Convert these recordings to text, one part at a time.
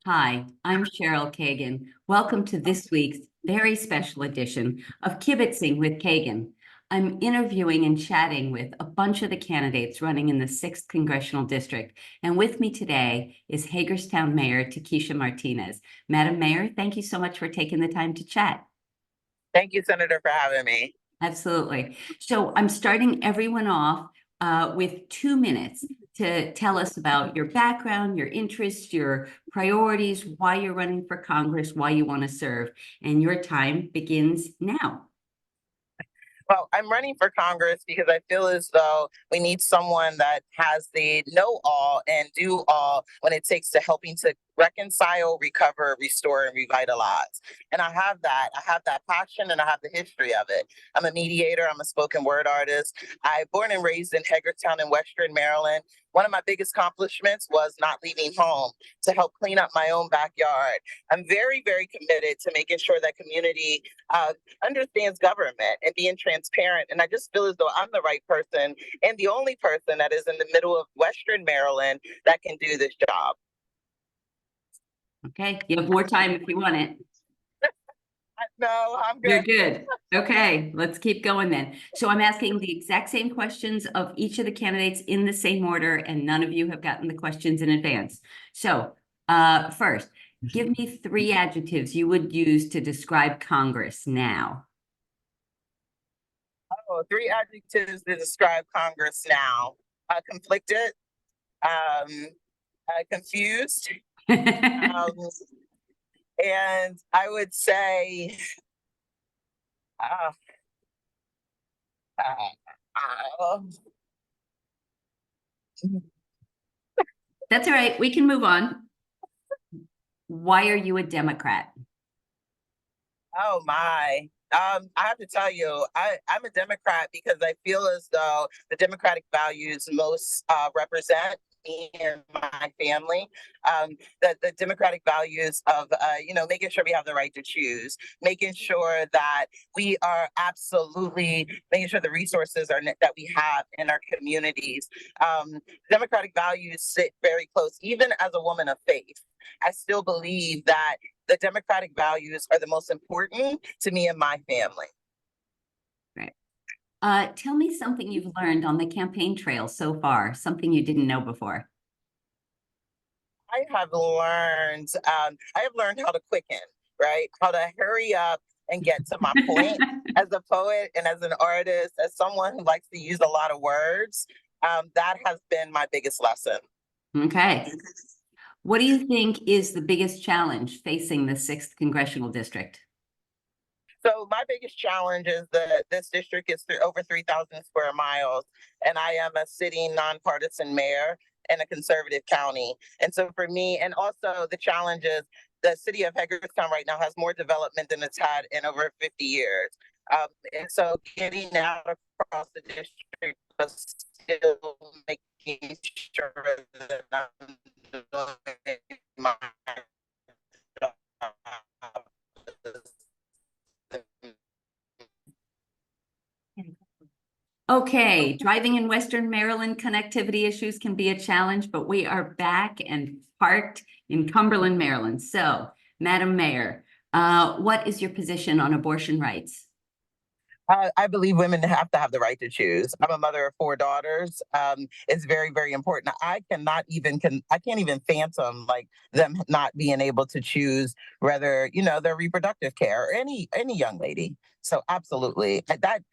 Hi, I'm Cheryl Kagan. Welcome to this week's very special edition of Kibbitzing with Kagan. I'm interviewing and chatting with a bunch of the candidates running in the 6th Congressional District. And with me today is Hagerstown Mayor Tekesha Martinez. Madam Mayor, thank you so much for taking the time to chat. Thank you, Senator, for having me. Absolutely. So I'm starting everyone off with 2 minutes to tell us about your background, your interests, your priorities, why you're running for Congress, why you want to serve. And your time begins now. Well, I'm running for Congress because I feel as though we need someone that has the know all and do all when it takes to helping to reconcile, recover, restore, and revitalize. And I have that. I have that passion and I have the history of it. I'm a mediator. I'm a spoken word artist. I born and raised in Hagerstown in Western Maryland. One of my biggest accomplishments was not leaving home to help clean up my own backyard. I'm very, very committed to making sure that community understands government and being transparent. And I just feel as though I'm the right person and the only person that is in the middle of Western Maryland that can do this job. Okay, you have more time if you want it. No, I'm You're good. good. Okay, let's keep going then. So I'm asking the exact same questions of each of the candidates in the same order, and none of you have gotten the questions in advance. So first, give me 3 adjectives you would use to describe Congress now. Oh, 3 adjectives to describe Congress now. Conflicted, confused, um, and I would say uh, uh, That's all right. We can move on. Why are you a Democrat? oh my. I have to tell you, I'm a Democrat because I feel as though the democratic values most represent me and my family. The democratic values of, making sure we have the right to choose, making sure that we are absolutely making sure the resources are that we have in our communities. Democratic values sit very close, even as a woman of faith. I still believe that the democratic values are the most important to me and my family. Right. Tell me something you've learned on the campaign trail so far, something you didn't know before. I have learned how to quicken, right? How to hurry up and get to my point. As a poet and as an artist, as someone who likes to use a lot of words, that has been my biggest lesson. Okay. What do you think is the biggest challenge facing the 6th Congressional District? So my biggest challenge is that this district is over 3,000 square miles, and I am a sitting nonpartisan mayor in a conservative county. And so for me, and also the challenge is the city of Hagerstown right now has more development than it's had in over 50 years. And so getting out across the district, but still making sure that I'm doing my job. Okay, driving in Western Maryland, connectivity issues can be a challenge, but we are back and parked in Cumberland, Maryland. So, Madam Mayor, what is your position on abortion rights? I believe women have to have the right to choose. I'm a mother of 4 daughters. It's very, very important. I can't even phantom like them not being able to choose whether their reproductive care or any young lady. So absolutely, that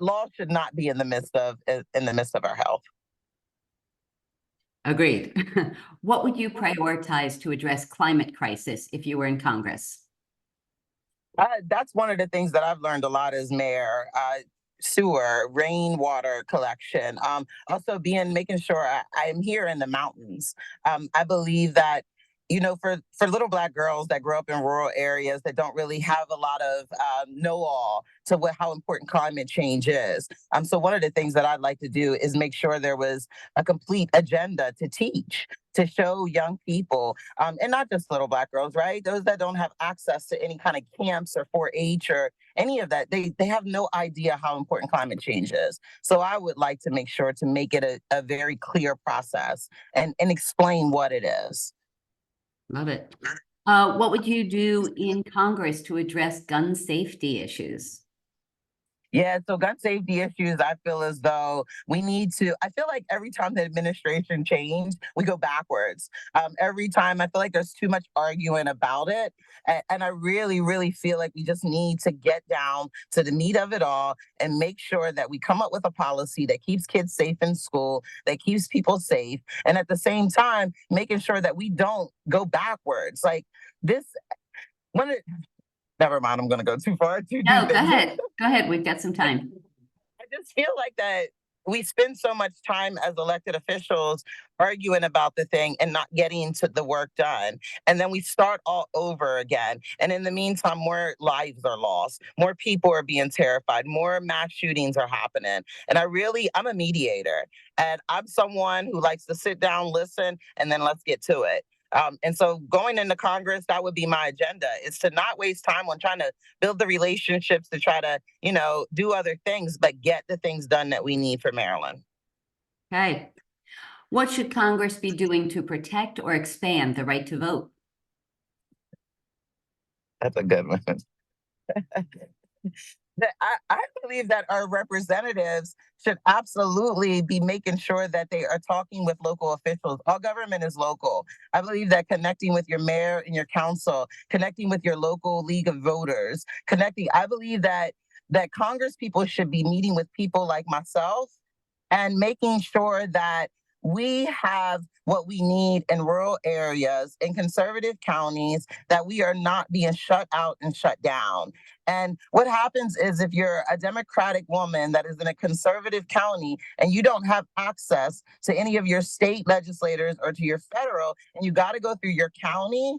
law should not be in the midst of our health. Agreed. What would you prioritize to address climate crisis if you were in Congress? That's one of the things that I've learned a lot as mayor. Sewer, rainwater collection. Also, making sure I'm here in the mountains. I believe that for little Black girls that grow up in rural areas that don't really have a lot of know-all to how important climate change is. So one of the things that I'd like to do is make sure there was a complete agenda to teach, to show young people, and not just little Black girls, right? Those that don't have access to any kind of camps or 4-H or any of that, they have no idea how important climate change is. So I would like to make sure to make it a very clear process and explain what it is. Love it. What would you do in Congress to address gun safety issues? Yeah, so gun safety issues, I feel as though we need to. I feel like every time the administration changed, we go backwards. Every time I feel like there's too much arguing about it. And I really, really feel like we just need to get down to the meat of it all and make sure that we come up with a policy that keeps kids safe in school, that keeps people safe. And at the same time, making sure that we don't go backwards. Like this, when it, never mind, I'm going to go too far, too No, deep go into ahead. Go ahead. We've got some time. I just feel like that we spend so much time as elected officials arguing about the thing and not getting to the work done. And then we start all over again. And in the meantime, more lives are lost, more people are being terrified, more mass shootings are happening. And I'm a mediator and I'm someone who likes to sit down, listen, and then let's get to it. And so going into Congress, that would be my agenda, is to not waste time on trying to build the relationships to try to, do other things, but get the things done that we need for Maryland. Okay. What should Congress be doing to protect or expand the right to vote? That's a good one. I believe that our representatives should absolutely be making sure that they are talking with local officials. All government is local. I believe that connecting with your mayor and your council, connecting with your local league of voters, I believe that Congress people should be meeting with people like myself and making sure that we have what we need in rural areas, in conservative counties, that we are not being shut out and shut down. And what happens is if you're a Democratic woman that is in a conservative county and you don't have access to any of your state legislators or to your federal, and you got to go through your county,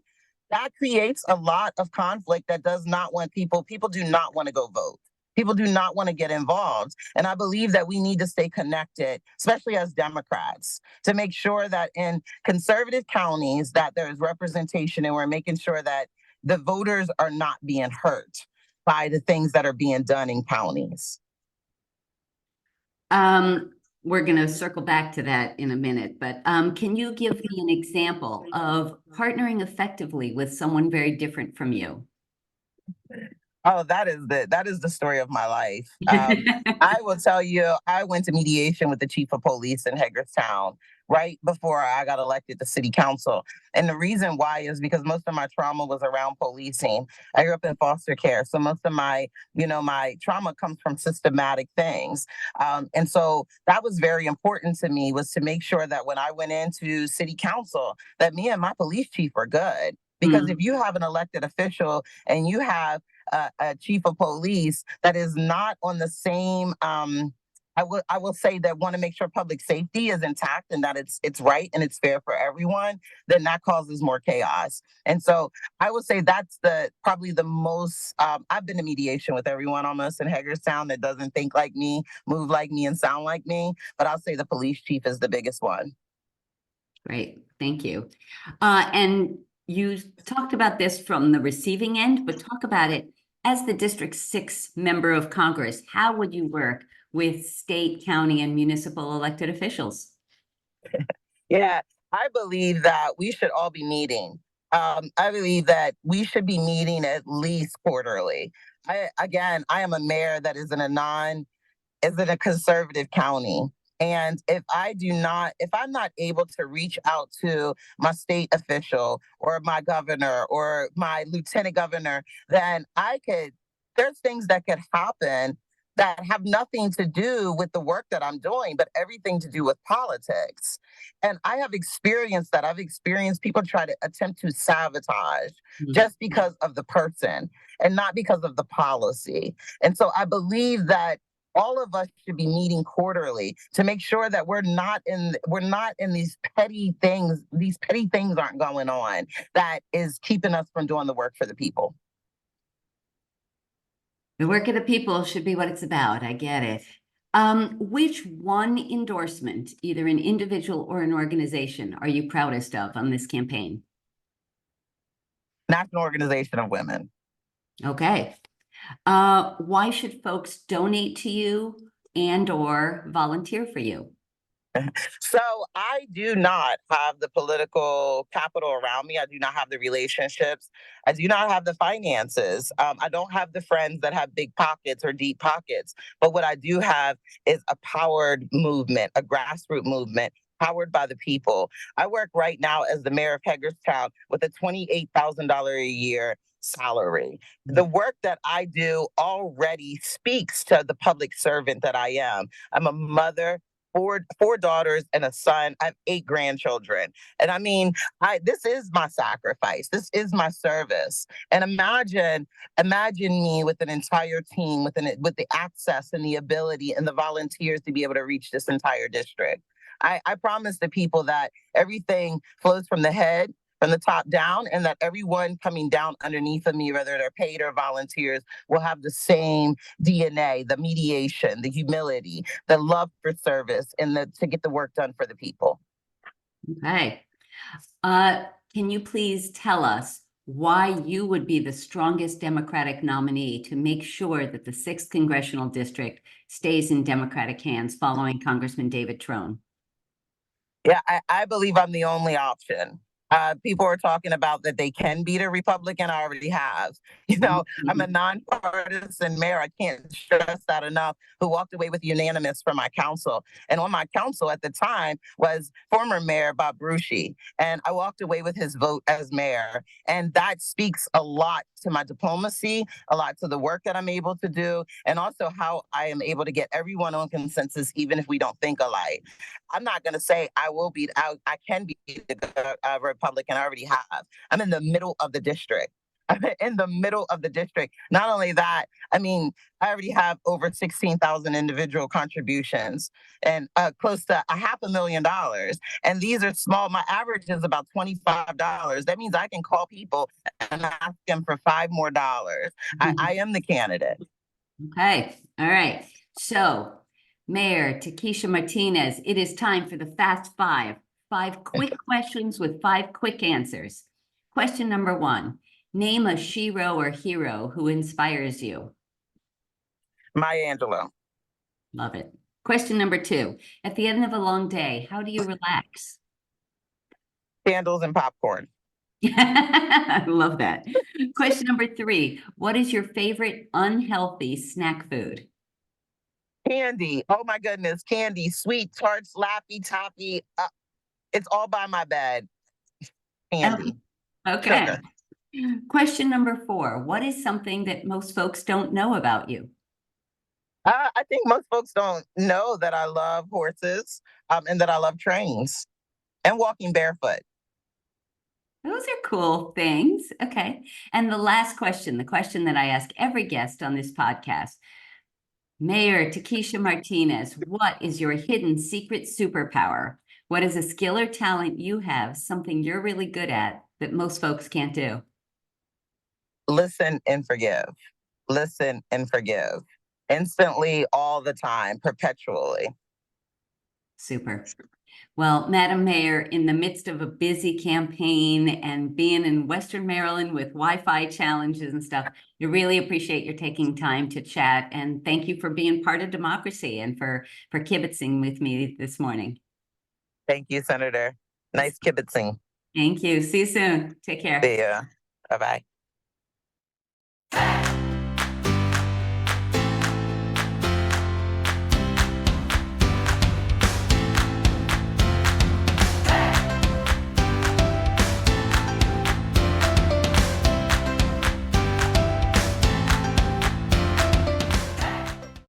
that creates a lot of conflict that does not want people do not want to go vote. People do not want to get involved. And I believe that we need to stay connected, especially as Democrats, to make sure that in conservative counties that there is representation and we're making sure that the voters are not being hurt by the things that are being done in counties. We're going to circle back to that in a minute, but can you give me an example of partnering effectively with someone very different from you? Oh, that is the story of my life. I will tell you, I went to mediation with the chief of police in Hagerstown right before I got elected to city council. And the reason why is because most of my trauma was around policing. I grew up in foster care. So most of my trauma comes from systematic things. And so that was very important to me, was to make sure that when I went into city council, that me and my police chief were good. Because if you have an elected official and you have a chief of police that is not on the same I will say that want to make sure public safety is intact and that it's right and it's fair for everyone, then that causes more chaos. And so I would say that's probably the most I've been to mediation with everyone almost in Hagerstown that doesn't think like me, move like me, and sound like me. But I'll say the police chief is the biggest one. Great, thank you. And you talked about this from the receiving end, but talk about it as the District 6 member of Congress. How would you work with state, county, and municipal elected officials? Yeah, I believe that we should all be meeting. I believe that we should be meeting at least quarterly. I am a mayor that is in a conservative county. And if I'm not able to reach out to my state official or my governor or my lieutenant governor, then there's things that could happen that have nothing to do with the work that I'm doing, but everything to do with politics. And I have experienced that. I've experienced people try to attempt to sabotage just because of the person and not because of the policy. And so I believe that all of us should be meeting quarterly to make sure that we're not in these petty things. These petty things aren't going on that is keeping us from doing the work for the people. The work of the people should be what it's about. I get it. Which one endorsement, either an individual or an organization, are you proudest of on this campaign? National Organization of Women. Okay. Why should folks donate to you and or volunteer for you? So I do not have the political capital around me. I do not have the relationships. I do not have the finances. I don't have the friends that have big pockets or deep pockets. But what I do have is a powered movement, a grassroots movement powered by the people. I work right now as the mayor of Hagerstown with a $28,000 a year salary. The work that I do already speaks to the public servant that I am. I'm a mother, four daughters and a son. I have 8 grandchildren. And I mean, this is my sacrifice. This is my service. And imagine me with an entire team, with the access and the ability and the volunteers to be able to reach this entire district. I promise the people that everything flows from the head, from the top down, and that everyone coming down underneath of me, whether they're paid or volunteers, will have the same DNA, the mediation, the humility, the love for service, and to get the work done for the people. Okay. Can you please tell us why you would be the strongest Democratic nominee to make sure that the 6th Congressional District stays in Democratic hands following Congressman David Trone? Yeah, I believe I'm the only option. People are talking about that they can beat a Republican. I already have. I'm a nonpartisan mayor. I can't stress that enough. Who walked away with unanimous from my council, and on my council at the time was former Mayor Bob Brucey, and I walked away with his vote as mayor. And that speaks a lot to my diplomacy, a lot to the work that I'm able to do, and also how I am able to get everyone on consensus, even if we don't think alike. I'm not going to say I will beat out. I can beat the Republican. I already have. I'm in the middle of the district. I'm in the middle of the district. Not only that, I mean, I already have over 16,000 individual contributions and close to $500,000. And these are small. My average is about $25. That means I can call people and ask them for $5 more. I am the candidate. Okay. All right. So, Mayor Tekesha Martinez, it is time for the Fast Five. 5 quick questions with 5 quick answers. Question number 1. Name a shero or hero who inspires you. Maya Angelou. Love it. Question number 2. At the end of a long day, how do you relax? Candles and popcorn. I love that. Question number 3. What is your favorite unhealthy snack food? Candy. Oh my goodness. Candy. Sweet, tart, slappy, toppy. It's all by my bed. Candy. Okay. Sugar. Question number 4. What is something that most folks don't know about you? I think most folks don't know that I love horses and that I love trains and walking barefoot. Those are cool things. Okay. And the last question, the question that I ask every guest on this podcast. Mayor Tekesha Martinez, what is your hidden secret superpower? What is a skill or talent you have, something you're really good at that most folks can't do? Listen and forgive. Listen and forgive. Instantly, all the time, perpetually. Super. Well, Madam Mayor, in the midst of a busy campaign and being in Western Maryland with Wi-Fi challenges and stuff, I really appreciate your taking time to chat. And thank you for being part of democracy and for kibitzing with me this morning. Thank you, Senator. Nice kibitzing. Thank you. See you soon. Take care. See ya. Bye-bye.